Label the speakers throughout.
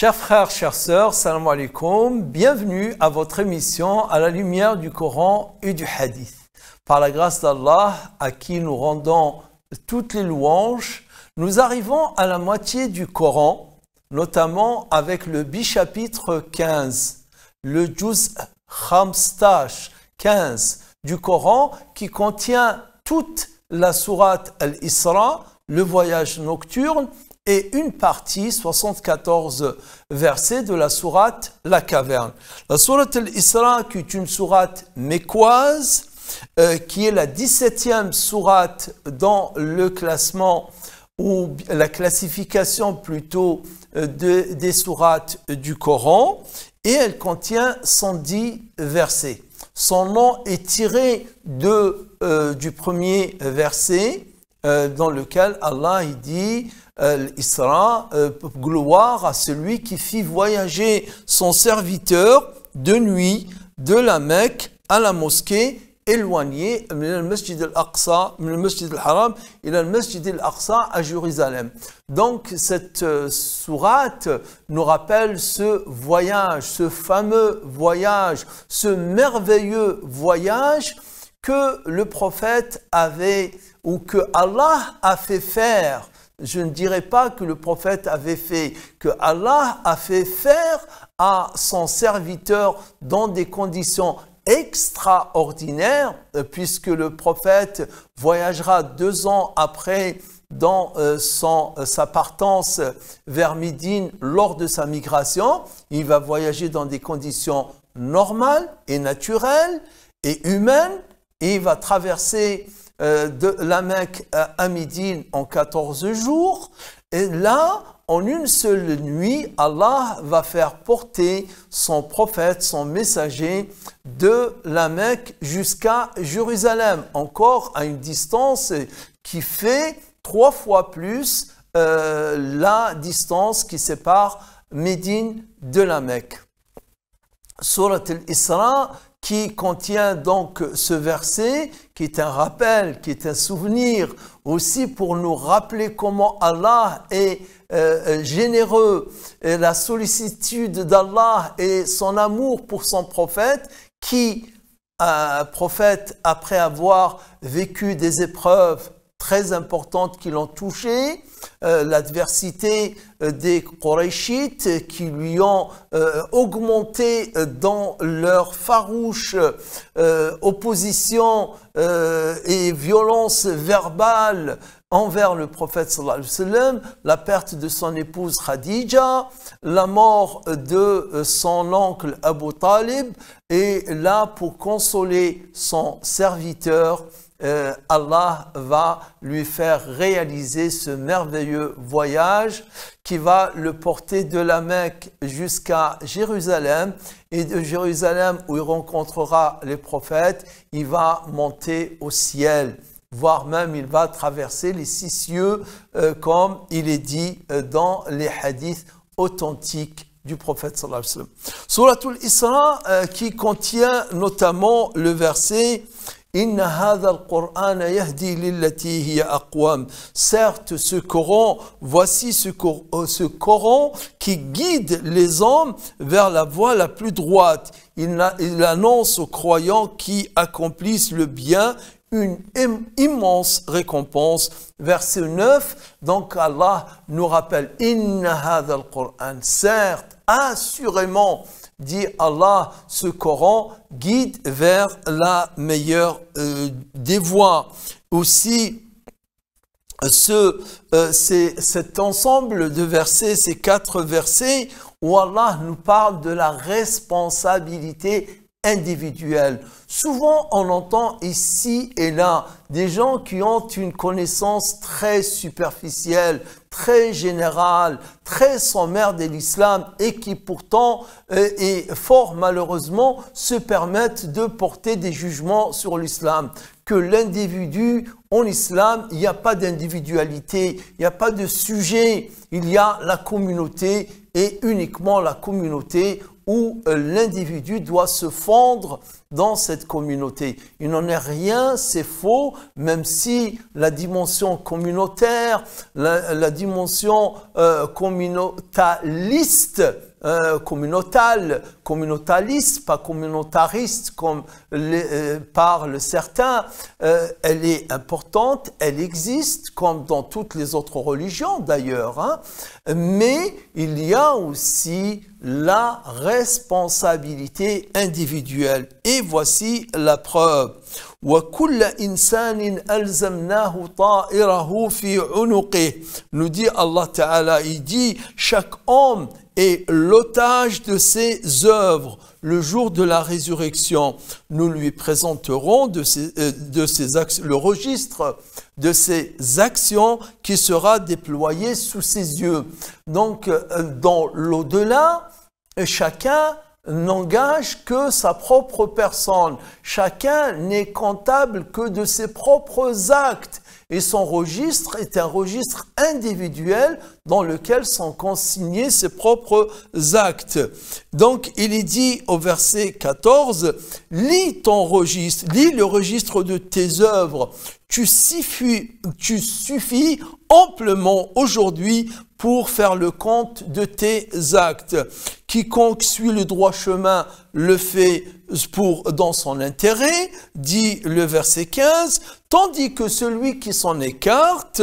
Speaker 1: Chers frères, chères sœurs, salam alaikum, bienvenue à votre émission à la lumière du Coran et du Hadith. Par la grâce d'Allah, à qui nous rendons toutes les louanges, nous arrivons à la moitié du Coran, notamment avec le chapitre 15, le Juz Khamstash 15 du Coran qui contient toute la sourate Al-Isra, le voyage nocturne, et une partie, 74 versets de la sourate La Caverne. La sourate Al-Isra, qui est une sourate mécoise, qui est la 17e sourate dans le classement ou la classification plutôt des sourates du Coran, et elle contient 110 versets. Son nom est tiré du premier verset dans lequel Allah il dit l'Isra, gloire à celui qui fit voyager son serviteur de nuit de la Mecque à la mosquée éloignée le Masjid al-Aqsa, le Masjid al-Haram et le Masjid al-Aqsa à Jérusalem. Donc cette sourate nous rappelle ce voyage, ce fameux voyage, ce merveilleux voyage que le prophète avait ou que Allah a fait faire. Je ne dirais pas que le prophète avait fait, que Allah a fait faire à son serviteur dans des conditions extraordinaires, puisque le prophète voyagera 2 ans après dans sa partance vers Médine lors de sa migration. Il va voyager dans des conditions normales et naturelles et humaines, et il va traverser de la Mecque à Médine en 14 jours. Et là, en une seule nuit, Allah va faire porter son prophète, son messager, de la Mecque jusqu'à Jérusalem, encore à une distance qui fait 3 fois plus la distance qui sépare Médine de la Mecque. Surat al-Isra, qui contient donc ce verset, qui est un rappel, qui est un souvenir, aussi pour nous rappeler comment Allah est généreux, et la sollicitude d'Allah et son amour pour son prophète, qui, prophète, après avoir vécu des épreuves très importantes qui l'ont touché, l'adversité des Qurayshites qui lui ont augmenté dans leur farouche opposition et violence verbale envers le prophète sallallahu alayhi wa sallam, la perte de son épouse Khadija, la mort de son oncle Abu Talib, et là pour consoler son serviteur, Allah va lui faire réaliser ce merveilleux voyage qui va le porter de la Mecque jusqu'à Jérusalem, et de Jérusalem où il rencontrera les prophètes, il va monter au ciel, voire même il va traverser les 6 cieux comme il est dit dans les hadiths authentiques du prophète sallallahu alayhi wa sallam. Suratul Isra qui contient notamment le verset Inna hadha al-Qur'an yahdi lillati hiya aqwam. Certes, ce Coran, voici ce Coran qui guide les hommes vers la voie la plus droite. Il annonce aux croyants qui accomplissent le bien une immense récompense. Verset 9, donc Allah nous rappelle Inna hadha al-Qur'an. Certes, assurément, dit Allah, ce Coran guide vers la meilleure des voies. Aussi, cet ensemble de versets, ces 4 versets, où Allah nous parle de la responsabilité individuelle. Souvent, on entend ici et là des gens qui ont une connaissance très superficielle, très générale, très sommaire de l'islam et qui pourtant, et fort malheureusement, se permettent de porter des jugements sur l'islam. Que l'individu, en islam, il n'y a pas d'individualité, il n'y a pas de sujet, il y a la communauté et uniquement la communauté où l'individu doit se fondre dans cette communauté. Il n'en est rien, c'est faux, même si la dimension communautaire, la dimension communautaliste, communautaliste, pas communautariste comme parlent certains, elle est importante, elle existe comme dans toutes les autres religions d'ailleurs, hein, mais il y a aussi la responsabilité individuelle. Et voici la preuve. وَكُلَّ إِنسَانٍ أَلْزَمْنَاهُ طَائِرَهُ فِي عُنُقِهِ. Nous dit Allah Ta'ala, il dit, chaque homme est l'otage de ses œuvres. Le jour de la résurrection, nous lui présenterons le registre de ses actions qui sera déployé sous ses yeux. Donc, dans l'au-delà, chacun n'engage que sa propre personne. Chacun n'est comptable que de ses propres actes. Et son registre est un registre individuel dans lequel sont consignés ses propres actes. Donc, il est dit au verset 14, « Lis ton registre, lis le registre de tes œuvres. Tu suffis amplement aujourd'hui pour faire le compte de tes actes. Quiconque suit le droit chemin le fait dans son intérêt, dit le verset 15, tandis que celui qui s'en écarte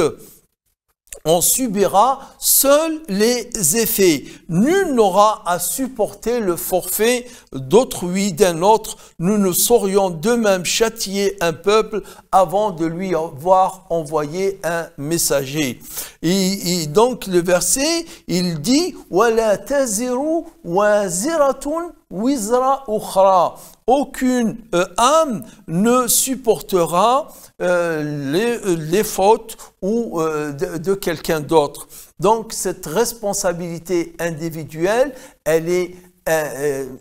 Speaker 1: en subira seul les effets. Nul n'aura à supporter le forfait d'autrui, d'un autre. Nous ne saurions de même châtier un peuple avant de lui avoir envoyé un messager. Et donc le verset, il dit « وَلَا تَزِرُ وَازِرَةٌ وِزْرَ أُخْرَى » Aucune âme ne supportera les fautes ou de quelqu'un d'autre. Donc cette responsabilité individuelle, elle est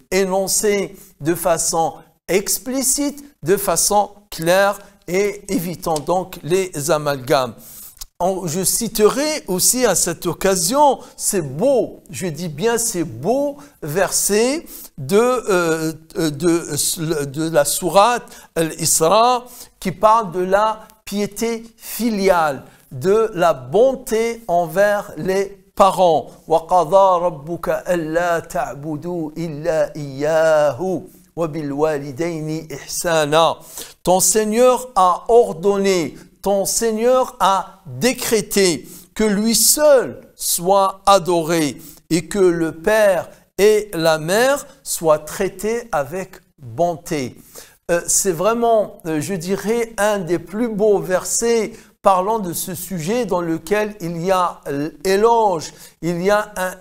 Speaker 1: énoncée de façon explicite, de façon claire et évitant donc les amalgames. Je citerai aussi à cette occasion ces beaux, je dis bien ces beaux versets de la sourate Al-Isra qui parle de la piété filiale, de la bonté envers les parents. وَقَضَى رَبُّكَ أَلَّا تَعْبُدُوا إِلَّا إِيَّاهُ وَبِالْوَالِدَيْنِ إِحْسَانًا. Ton Seigneur a ordonné, ton Seigneur a décrété que lui seul soit adoré et que le père et la mère soient traités avec bonté. C'est vraiment, je dirais, un des plus beaux versets parlant de ce sujet dans lequel il y a éloge, il y a un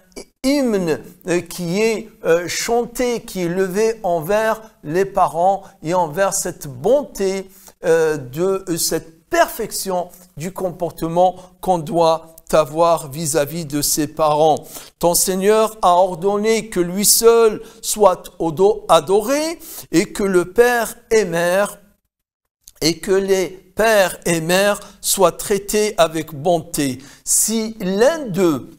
Speaker 1: hymne qui est chanté, qui est levé envers les parents et envers cette bonté de cette perfection du comportement qu'on doit avoir vis-à-vis de ses parents. Ton Seigneur a ordonné que lui seul soit adoré et que le père et mère et que les pères et mères soient traités avec bonté. Si l'un d'eux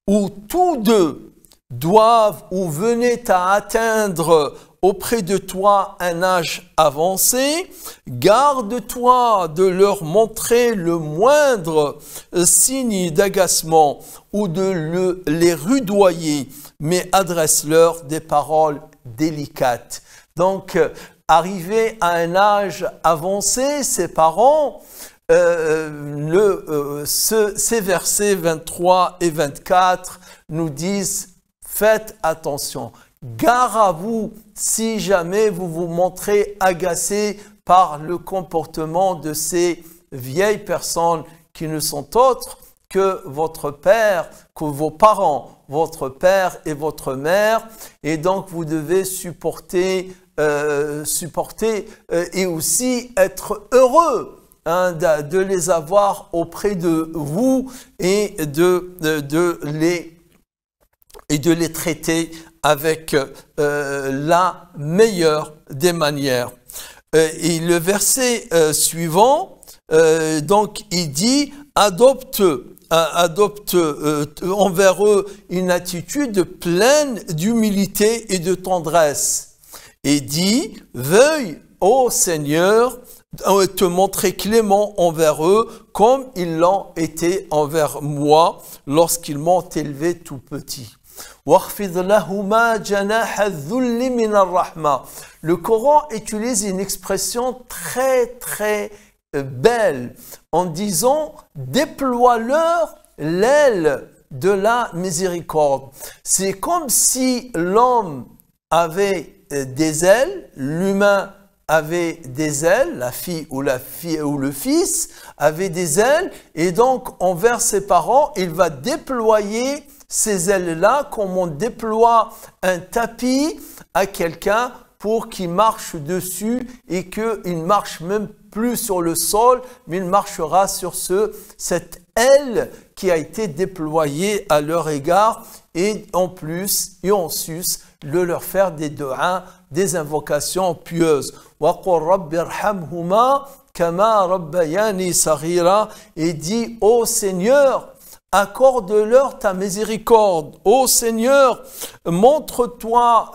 Speaker 1: ou tous deux doivent ou venaient à atteindre auprès de toi un âge avancé, garde-toi de leur montrer le moindre signe d'agacement ou de les rudoyer, mais adresse-leur des paroles délicates. Donc, arrivé à un âge avancé, ses parents, ces versets 23 et 24 nous disent « Faites attention ». Gare à vous si jamais vous vous montrez agacé par le comportement de ces vieilles personnes qui ne sont autres que votre père, que vos parents, votre père et votre mère. Et donc vous devez supporter et aussi être heureux de les avoir auprès de vous et de les traiter avec la meilleure des manières. Et le verset suivant, donc il dit adopte envers eux une attitude pleine d'humilité et de tendresse. et dit, veuille, ô Seigneur, te montrer clément envers eux comme ils l'ont été envers moi lorsqu'ils m'ont élevé tout petit. Le Coran utilise une expression très belle en disant déploie-leur l'aile de la miséricorde. C'est comme si l'homme avait des ailes, l'humain avait des ailes, la fille ou le fils avait des ailes, et donc envers ses parents, il va déployer ces ailes-là comme on déploie un tapis à quelqu'un pour qu'il marche dessus et qu'il ne marche même plus sur le sol, mais il marchera sur cette aile qui a été déployée à leur égard, et en plus et en sus de leur faire des du'as, des invocations pieuses. Et dit, ô Seigneur, accorde-leur ta miséricorde. Ô Seigneur, montre-toi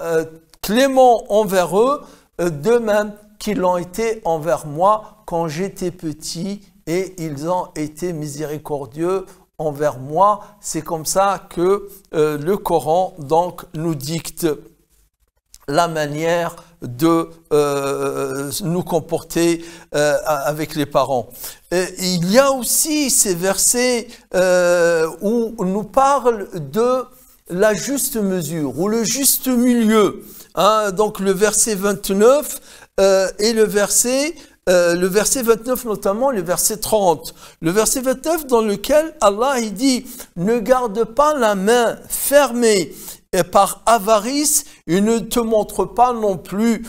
Speaker 1: clément envers eux, de même qu'ils l'ont été envers moi quand j'étais petit, et ils ont été miséricordieux envers moi. C'est comme ça que le Coran donc nous dicte la manière de nous comporter avec les parents. Il y a aussi ces versets où on nous parle de la juste mesure ou le juste milieu. Donc le verset 29 et le verset 29 notamment, le verset 30. Le verset 29 dans lequel Allah il dit « Ne garde pas la main fermée par avarice et ne te montre pas non plus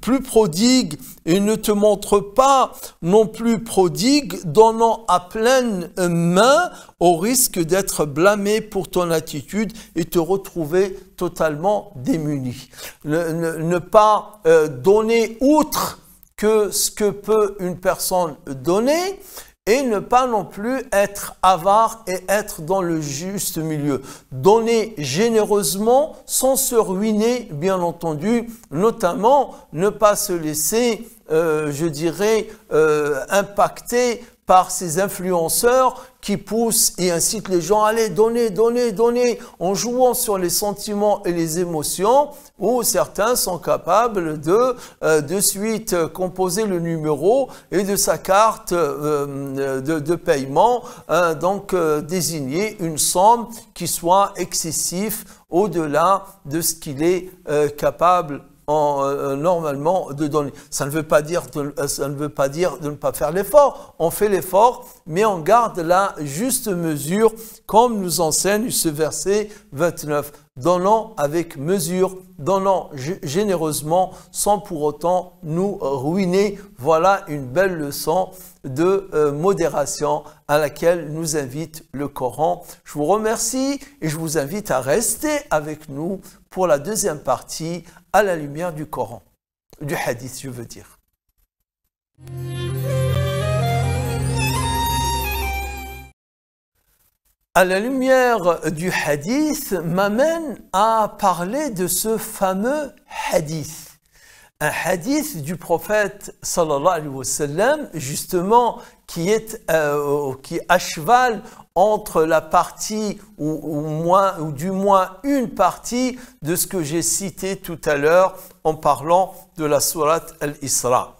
Speaker 1: plus prodigue, et ne te montre pas non plus prodigue, donnant à pleine main au risque d'être blâmé pour ton attitude et te retrouver totalement démuni. » Ne pas donner outre que ce que peut une personne donner, et ne pas non plus être avare et être dans le juste milieu. Donner généreusement sans se ruiner, bien entendu, notamment ne pas se laisser, je dirais, impacter par ces influenceurs qui poussent et incitent les gens à aller donner, en jouant sur les sentiments et les émotions, où certains sont capables de suite composer le numéro et de sa carte de paiement, donc désigner une somme qui soit excessive au-delà de ce qu'il est capable normalement de donner. Ça ne veut pas dire de ne pas faire l'effort. On fait l'effort, mais on garde la juste mesure, comme nous enseigne ce verset 29. Donnons avec mesure, donnons généreusement, sans pour autant nous ruiner. Voilà une belle leçon de modération à laquelle nous invite le Coran. Je vous remercie et je vous invite à rester avec nous pour la deuxième partie à la lumière du Coran, du hadith, je veux dire. À la lumière du hadith m'amène à parler de ce fameux hadith. Un hadith du prophète sallallahu alayhi wa sallam, justement, qui est à cheval entre la partie ou du moins une partie de ce que j'ai cité tout à l'heure en parlant de la sourate Al-Isra.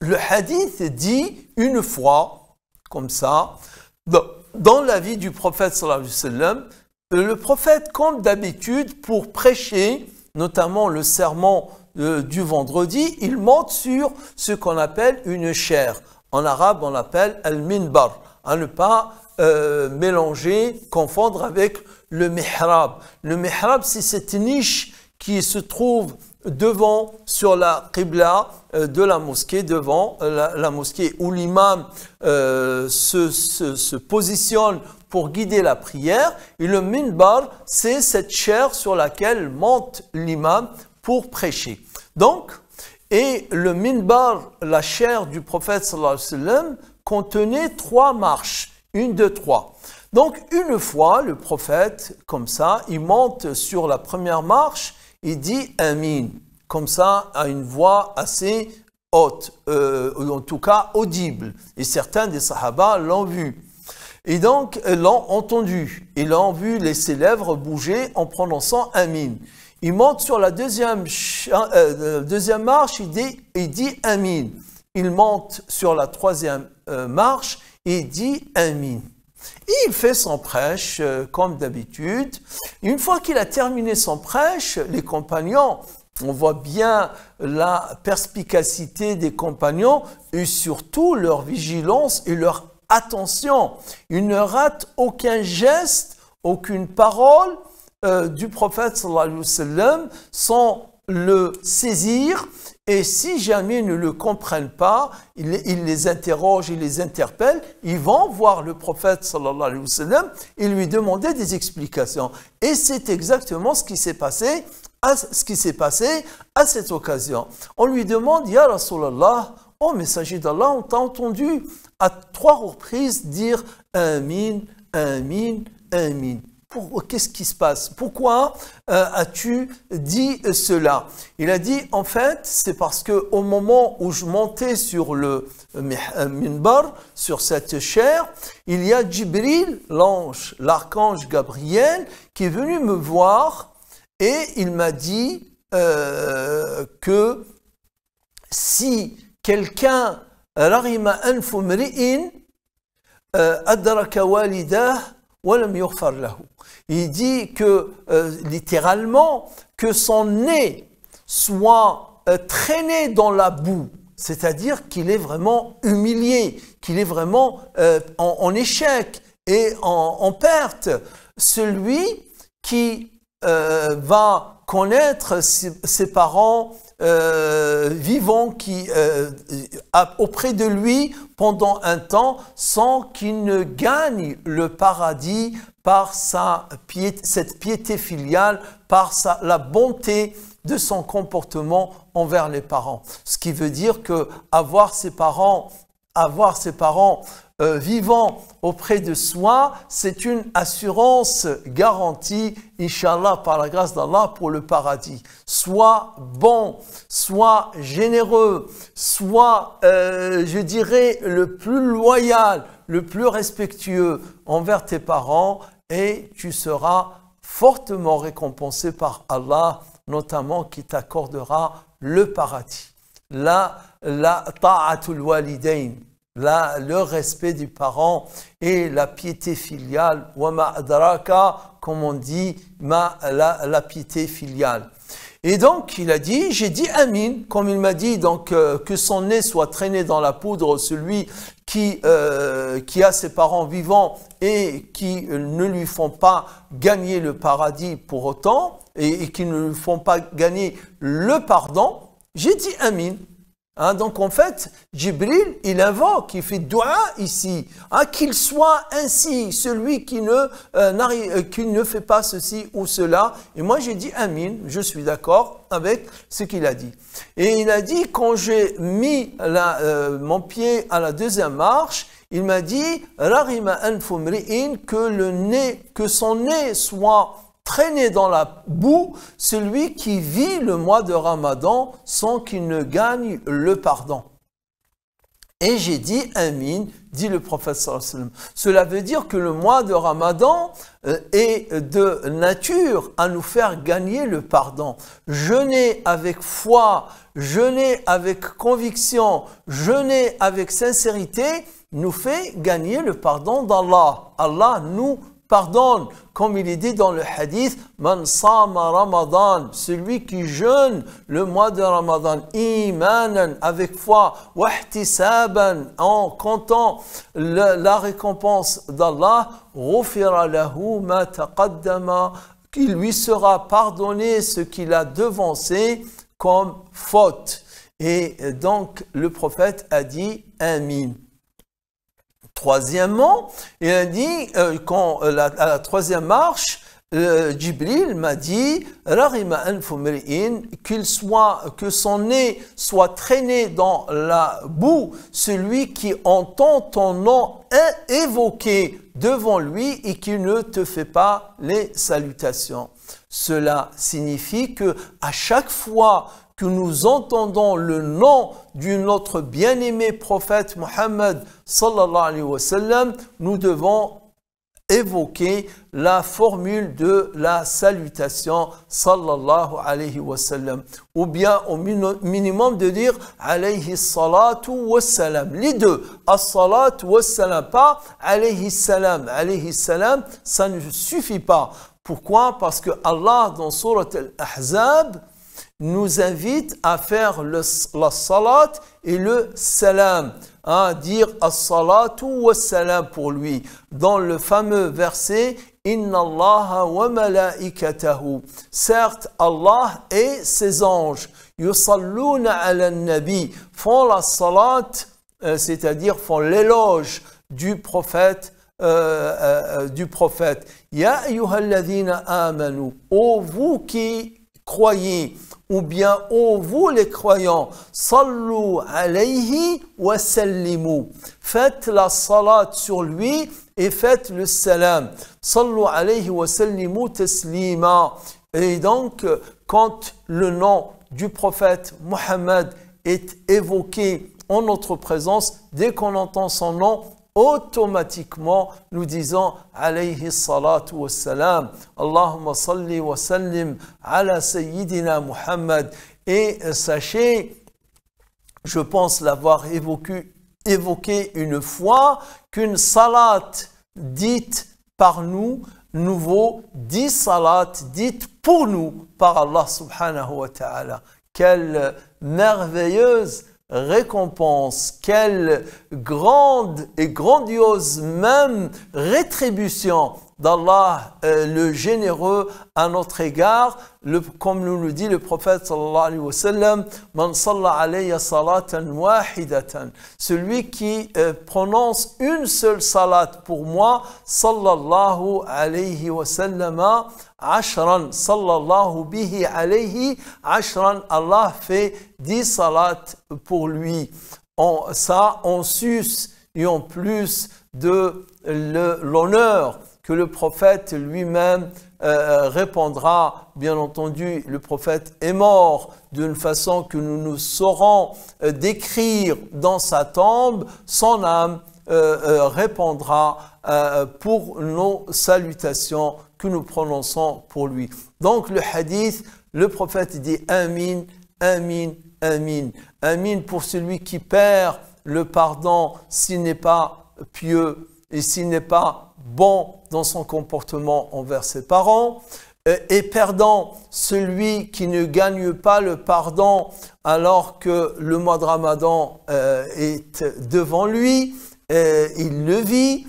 Speaker 1: Le hadith dit une fois, comme ça, dans la vie du prophète sallallahu alayhi wa sallam, le prophète, comme d'habitude, pour prêcher, notamment le sermon du vendredi, il monte sur ce qu'on appelle une chaire. En arabe, on l'appelle al-minbar, à ne pas mélanger, confondre avec le mihrab. Le mihrab, c'est cette niche qui se trouve devant, sur la qibla de la mosquée, devant la mosquée, où l'imam se positionne pour guider la prière. Et le minbar, c'est cette chaire sur laquelle monte l'imam pour prêcher. Donc, et le minbar, la chaire du prophète sallallahu alayhi wa sallam, contenait 3 marches, 1, 2, 3. Donc, une fois, le prophète, comme ça, il monte sur la première marche il dit Amin, comme ça, à une voix assez haute, en tout cas audible. Et certains des Sahaba l'ont vu. Et donc, l'ont entendu. Ils l'ont vu ses lèvres bouger en prononçant Amin. Il monte sur la deuxième marche, il dit Amin. Il monte sur la troisième marche et il dit Amin. Et il fait son prêche comme d'habitude. Une fois qu'il a terminé son prêche, les compagnons, on voit bien la perspicacité des compagnons et surtout leur vigilance et leur attention. Ils ne ratent aucun geste, aucune parole du prophète sallallahu alayhi wa sallam sans le saisir. Et si jamais ils ne le comprennent pas, ils les interrogent, ils les interpellent, ils vont voir le prophète sallallahu alayhi wa sallam et lui demander des explications. Et c'est exactement ce qui s'est passé à cette occasion. On lui demande, Ya Rasulallah, ô messager d'Allah, on t'a entendu à 3 reprises dire Amin, Amin, Amin. Qu'est-ce qui se passe? Pourquoi as-tu dit cela? Il a dit, en fait, c'est parce que au moment où je montais sur le minbar, sur cette chaire, il y a Jibril, l'archange Gabriel, qui est venu me voir et il m'a dit que si quelqu'un rarima anfu mri'in adraka walidah wa lam yughfar lahu. Il dit que, littéralement, que son nez soit traîné dans la boue, c'est-à-dire qu'il est vraiment humilié, qu'il est vraiment en échec et en perte. Celui qui va connaître ses parents vivants qui auprès de lui pendant un temps sans qu'il ne gagne le paradis par cette piété filiale, par la bonté de son comportement envers les parents. Ce qui veut dire que avoir ses parents vivant auprès de soi, c'est une assurance garantie, Inch'Allah, par la grâce d'Allah, pour le paradis. Sois bon, sois généreux, sois, je dirais, le plus loyal, le plus respectueux envers tes parents et tu seras fortement récompensé par Allah, notamment qui t'accordera le paradis. La ta'atul walidain, le respect des parents et la piété filiale, wa ma adraka, comme on dit, la piété filiale. Et donc, il a dit, j'ai dit Amin, comme il m'a dit, donc que son nez soit traîné dans la poudre, celui qui a ses parents vivants et qui ne lui font pas gagner le paradis pour autant, et qui ne lui font pas gagner le pardon, j'ai dit Amin. Hein, donc en fait, Jibril, il invoque, il fait dua ici, hein, qu'il soit ainsi, celui qui ne fait pas ceci ou cela. Et moi j'ai dit Amin, je suis d'accord avec ce qu'il a dit. Et il a dit, quand j'ai mis mon pied à la deuxième marche, il m'a dit, Rarima anfu mri'in, que son nez soit traîné dans la boue, celui qui vit le mois de Ramadan sans qu'il ne gagne le pardon. Et j'ai dit Amin, dit le prophète sallallahu alayhi wa sallam. Cela veut dire que le mois de Ramadan est de nature à nous faire gagner le pardon. Jeûner avec foi, jeûner avec conviction, jeûner avec sincérité nous fait gagner le pardon d'Allah. Allah nous pardonne, comme il est dit dans le hadith, Man sama Ramadan, celui qui jeûne le mois de Ramadan, imanan, avec foi, wahtisaban, en comptant la récompense d'Allah, ghufira lahu ma taqaddama, qu'il lui sera pardonné ce qu'il a devancé comme faute. Et donc le prophète a dit Amin. Troisièmement, il a dit, à la troisième marche, Jibril m'a dit, Rarima anfu mri'in, que son nez soit traîné dans la boue, celui qui entend ton nom évoqué devant lui et qui ne te fait pas les salutations. Cela signifie que à chaque fois que nous entendons le nom de notre bien-aimé prophète Mohammed sallallahu alayhi wa sallam, nous devons évoquer la formule de la salutation sallallahu alayhi wa sallam, ou bien au minimum de dire alayhi salatu wa salam. Les deux, as-salatu wa salam, pas alayhi salam. Alayhi salam, ça ne suffit pas. Pourquoi? Parce que Allah dans Surat Al-Ahzab nous invite à faire la salat et le salam, à dire as-salatu wa salam pour lui. Dans le fameux verset Inna Allaha wa malaikatahu. Certes, Allah et ses anges yusalluna ala nabi font la salat, c'est-à-dire font l'éloge du prophète. Ya ayyuhalladhina amanu, ô vous qui croyez, ou bien ô vous les croyants, sallu alayhi wa sallimu, faites la salat sur lui et faites le salam. Sallu alayhi wa sallimu taslima. Et donc, quand le nom du prophète Mohammed est évoqué en notre présence, dès qu'on entend son nom, automatiquement nous disons alayhi salatu wa salam, Allahumma salli wa sallim ala sayyidina Muhammad. Et sachez, je pense l'avoir évoqué une fois, qu'une salat dite par nous vaut 10 salats dites pour nous par Allah subhanahu wa ta'ala. Quelle merveilleuse récompense, quelle grande et grandiose même rétribution d'Allah le généreux à notre égard, comme nous le dit le prophète sallallahu alayhi wa sallam, man salla alayya salatan wahidatan, celui qui prononce une seule salat pour moi, sallallahu alayhi wa sallama ashran, sallallahu bihi alayhi ashran, Allah fait 10 salats pour lui. Ça en sus et en plus de l'honneur que le prophète lui-même répondra. Bien entendu, le prophète est mort d'une façon que nous ne saurons décrire dans sa tombe. Son âme répondra pour nos salutations que nous prononçons pour lui. Donc le hadith, le prophète dit Amin, Amin, Amin. Amin pour celui qui perd le pardon s'il n'est pas pieux et s'il n'est pas bon dans son comportement envers ses parents, et perdant celui qui ne gagne pas le pardon alors que le mois de Ramadan est devant lui, il le vit,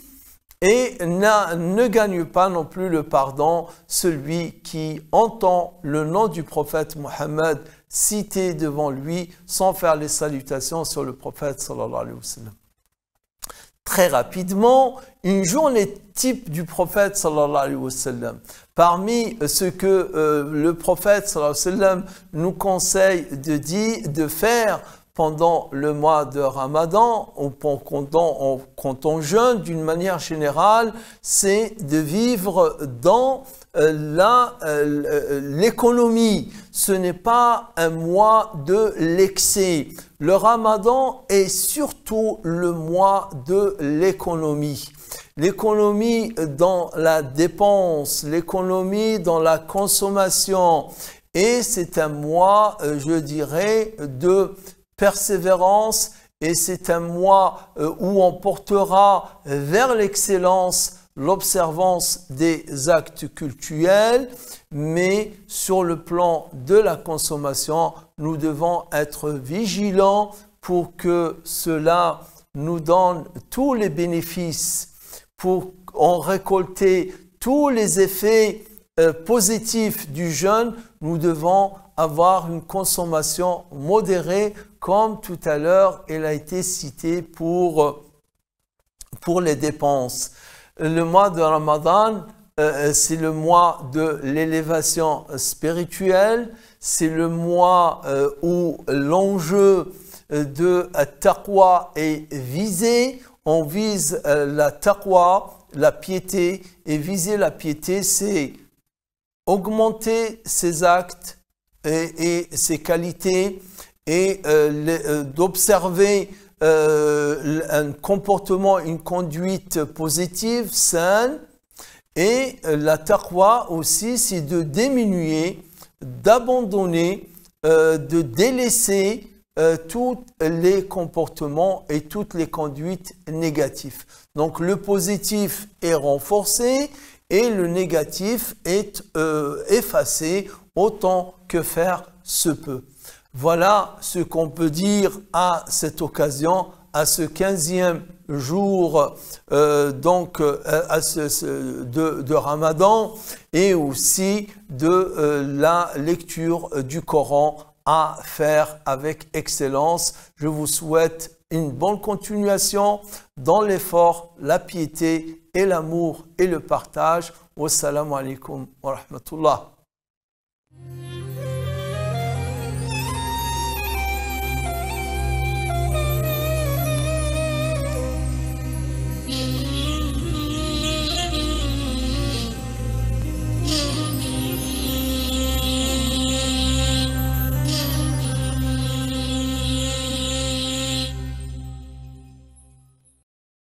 Speaker 1: et ne gagne pas non plus le pardon celui qui entend le nom du prophète Mohammed cité devant lui sans faire les salutations sur le prophète sallallahu alayhi wa sallam. Très rapidement, une journée type du prophète sallallahu alayhi wa sallam. Parmi ce que le prophète sallallahu alayhi wa sallam nous conseille de faire pendant le mois de Ramadan, ou quand on jeûne d'une manière générale, c'est de vivre dans l'économie. Ce n'est pas un mois de l'excès. Le Ramadan est surtout le mois de l'économie. L'économie dans la dépense, l'économie dans la consommation. Et c'est un mois, je dirais, de persévérance, et c'est un mois où on portera vers l'excellence l'observance des actes cultuels, mais sur le plan de la consommation, nous devons être vigilants pour que cela nous donne tous les bénéfices, pour en récolter tous les effets positifs du jeûne. Nous devons avoir une consommation modérée, comme tout à l'heure, elle a été citée pour les dépenses. Le mois de Ramadan, c'est le mois de l'élévation spirituelle, c'est le mois où l'enjeu de taqwa est visé. On vise la taqwa, la piété, et viser la piété, c'est augmenter ses actes et ses qualités et d'observer un comportement, une conduite positive, saine. Et la taqwa aussi, c'est de diminuer, d'abandonner, de délaisser tous les comportements et toutes les conduites négatives. Donc le positif est renforcé et le négatif est effacé autant que faire se peut. Voilà ce qu'on peut dire à cette occasion, à ce 15e jour de Ramadan et aussi de la lecture du Coran à faire avec excellence. Je vous souhaite une bonne continuation dans l'effort, la piété et l'amour et le partage. Wassalamu alaikum wa rahmatullah.